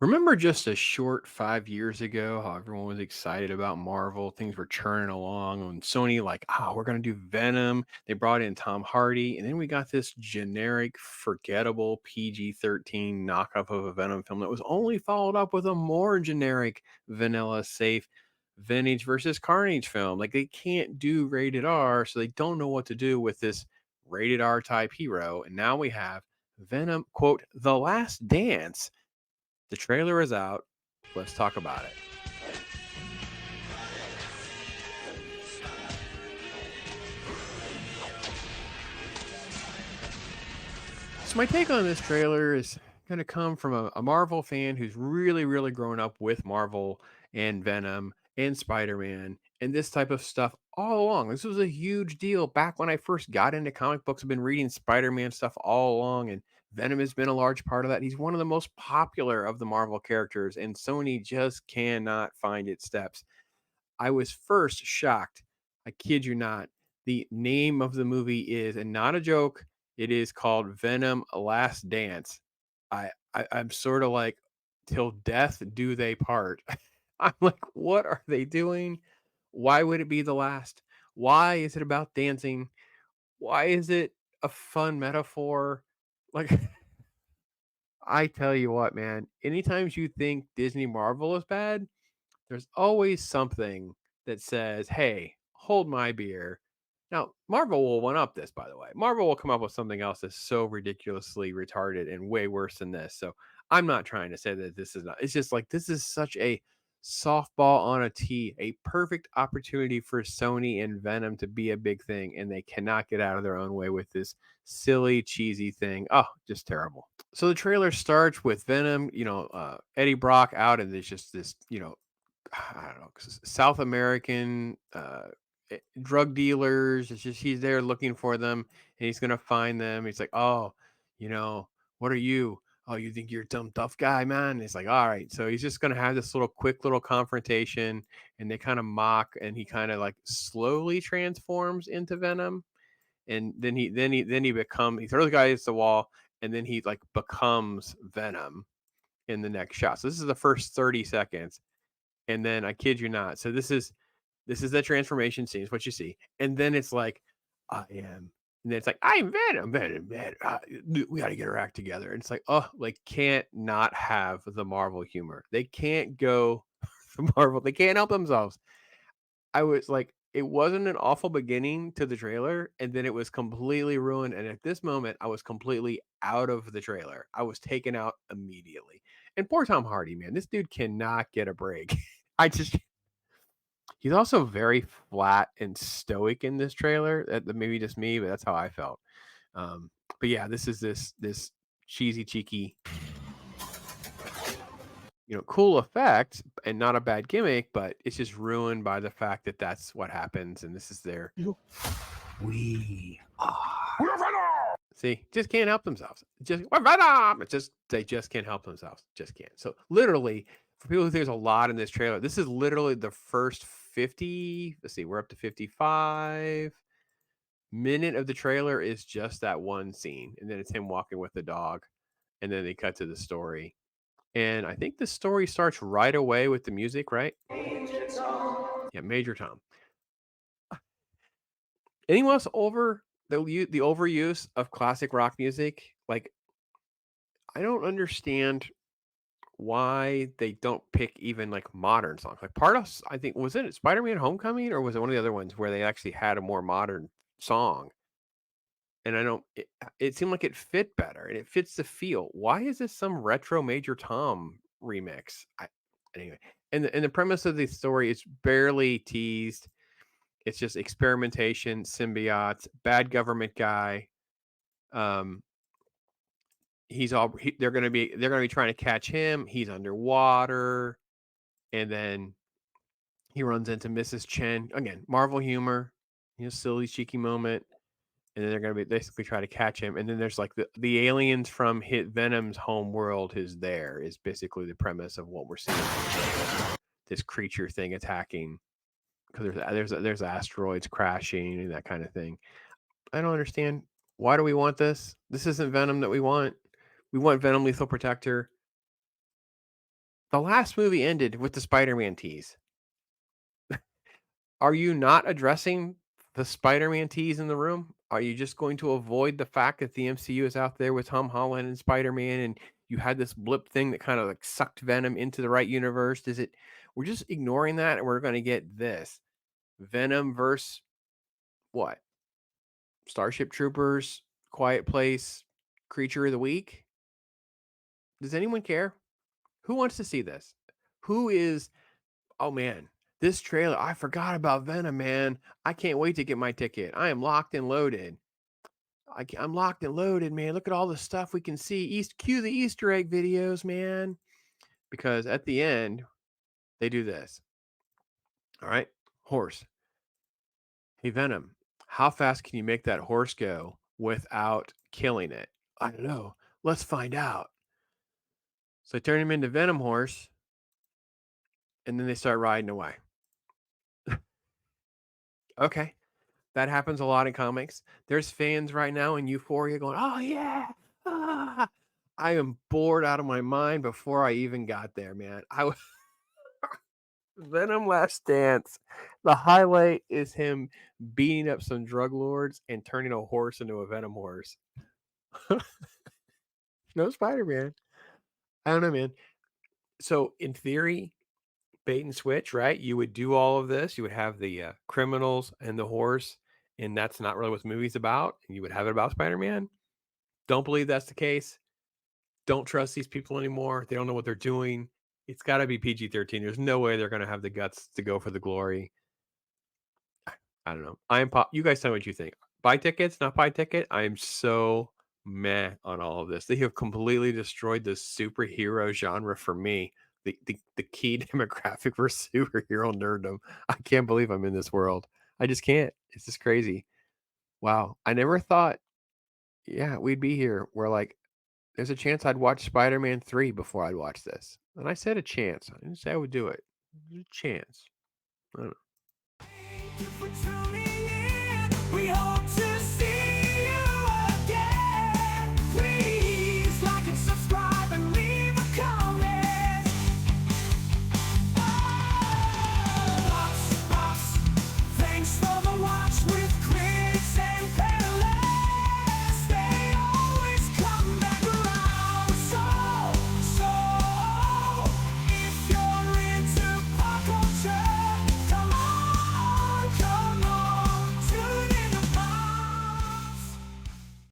Remember just a short 5 years ago how everyone was excited about Marvel? Things were churning along, and Sony, like, oh, we're going to do Venom. They brought in Tom Hardy, and then we got this generic, forgettable PG-13 knockoff of a Venom film that was only followed up with a more generic, vanilla, safe Vintage versus Carnage film. Like, they can't do rated R, so they don't know what to do with this rated R type hero. And now we have Venom, quote, The Last Dance. The trailer is out. Let's talk about it. So my take on this trailer is going to come from a Marvel fan who's really, really grown up with Marvel and Venom and Spider-Man and this type of stuff all along. This was a huge deal back when I first got into comic books. I've been reading Spider-Man stuff all along, and Venom has been a large part of that. He's one of the most popular of the Marvel characters, and Sony just cannot find its steps. I was first shocked. I kid you not. The name of the movie is, and not a joke, it is called Venom Last Dance. I'm sort of like, till death do they part. I'm like, what are they doing? Why would it be the last? Why is it about dancing? Why is it a fun metaphor? Like, I tell you what, man, anytime you think Disney Marvel is bad, there's always something that says, "Hey, hold my beer." Now, Marvel will one up this, by the way. Marvel will come up with something else that's so ridiculously retarded and way worse than this. So I'm not trying to say that this is not. It's just like this is such a softball on a tee, a perfect opportunity for Sony and Venom to be a big thing, and they cannot get out of their own way with this silly, cheesy thing. Oh, just terrible. So the trailer starts with Venom, Eddie Brock out, and there's just this, I don't know, South American drug dealers. It's just he's there looking for them, and he's gonna find them. He's like, "Oh, you know, what are you? Oh, you think you're some tough guy, man?" And it's like, "All right." So he's just gonna have this little quick little confrontation, and they kind of mock, and he kind of like slowly transforms into Venom, and then he become he throws the guy against the wall, and then he like becomes Venom in the next shot. So this is the first 30 seconds, and then I kid you not. So this is the transformation scene. Is what you see, and then it's like, I am. And then it's like, I'm Venom, Venom, Venom. We got to get our act together. And it's like, oh, like can't not have the Marvel humor. They can't go the Marvel. They can't help themselves. I was like, it wasn't an awful beginning to the trailer, and then it was completely ruined. And at this moment, I was completely out of the trailer. I was taken out immediately. And poor Tom Hardy, man, this dude cannot get a break. I just He's also very flat and stoic in this trailer. That maybe just me, but that's how I felt. But yeah, this is this cheesy, cheeky, cool effect and not a bad gimmick, but it's just ruined by the fact that that's what happens, and this is their we are. See, just can't help themselves. Just we're Venom. It's just they just can't help themselves. Just can't. So literally, for people who think there's a lot in this trailer, this is literally the first 50. Let's see, we're up to 55 minute of the trailer is just that one scene, and then it's him walking with the dog, and then they cut to the story. And I think the story starts right away with the music, right? Yeah, Major Tom. Anyone else over the overuse of classic rock music? Like, I don't understand why they don't pick even like modern songs. Like part of I think was it Spider-Man Homecoming, or was it one of the other ones where they actually had a more modern song? And I don't it seemed like it fit better and it fits the feel. Why is this some retro Major Tom remix? Anyway, and the premise of the story is barely teased. It's just experimentation, symbiotes, bad government guy. Um, they're gonna be trying to catch him. He's underwater, and then he runs into Mrs. Chen again. Marvel humor, silly cheeky moment, and then they're gonna be basically try to catch him. And then there's like the aliens from Hit Venom's home world is basically the premise of what we're seeing. This creature thing attacking because there's asteroids crashing and that kind of thing. I don't understand. Why do we want this? This isn't Venom that we want. We want Venom Lethal Protector. The last movie ended with the Spider-Man tease. Are you not addressing the Spider-Man tease in the room? Are you just going to avoid the fact that the MCU is out there with Tom Holland and Spider-Man, and you had this blip thing that kind of like sucked Venom into the right universe? Is it we're just ignoring that and we're going to get this Venom versus what? Starship Troopers, Quiet Place, Creature of the Week? Does anyone care? Who wants to see this? Who is Oh man, this trailer, I forgot about Venom, man. I can't wait to get my ticket. I am locked and loaded. I'm locked and loaded, man. Look at all the stuff we can see. Cue the Easter egg videos, man. Because at the end, they do this. All right, horse. Hey, Venom, how fast can you make that horse go without killing it? I don't know. Let's find out. So they turn him into Venom Horse, and then they start riding away. Okay. That happens a lot in comics. There's fans right now in Euphoria going, "Oh yeah, ah." I am bored out of my mind before I even got there, man. Venom Last Dance. The highlight is him beating up some drug lords and turning a horse into a Venom horse. No Spider-Man. I don't know, man. So in theory, bait and switch, right? You would do all of this. You would have the criminals and the horse, and that's not really what the movie's about. And you would have it about Spider-Man. Don't believe that's the case. Don't trust these people anymore. They don't know what they're doing. It's got to be PG-13. There's no way they're going to have the guts to go for the glory. I don't know. You guys tell me what you think. Buy tickets, not buy ticket. I am so meh on all of this. They have completely destroyed the superhero genre for me. The key demographic for superhero nerddom. I can't believe I'm in this world. I just can't. It's just crazy. Wow. I never thought, yeah, we'd be here where like there's a chance I'd watch Spider-Man 3 before I'd watch this. And I said a chance. I didn't say I would do it. There's a chance. I don't know. For tuning in. We hope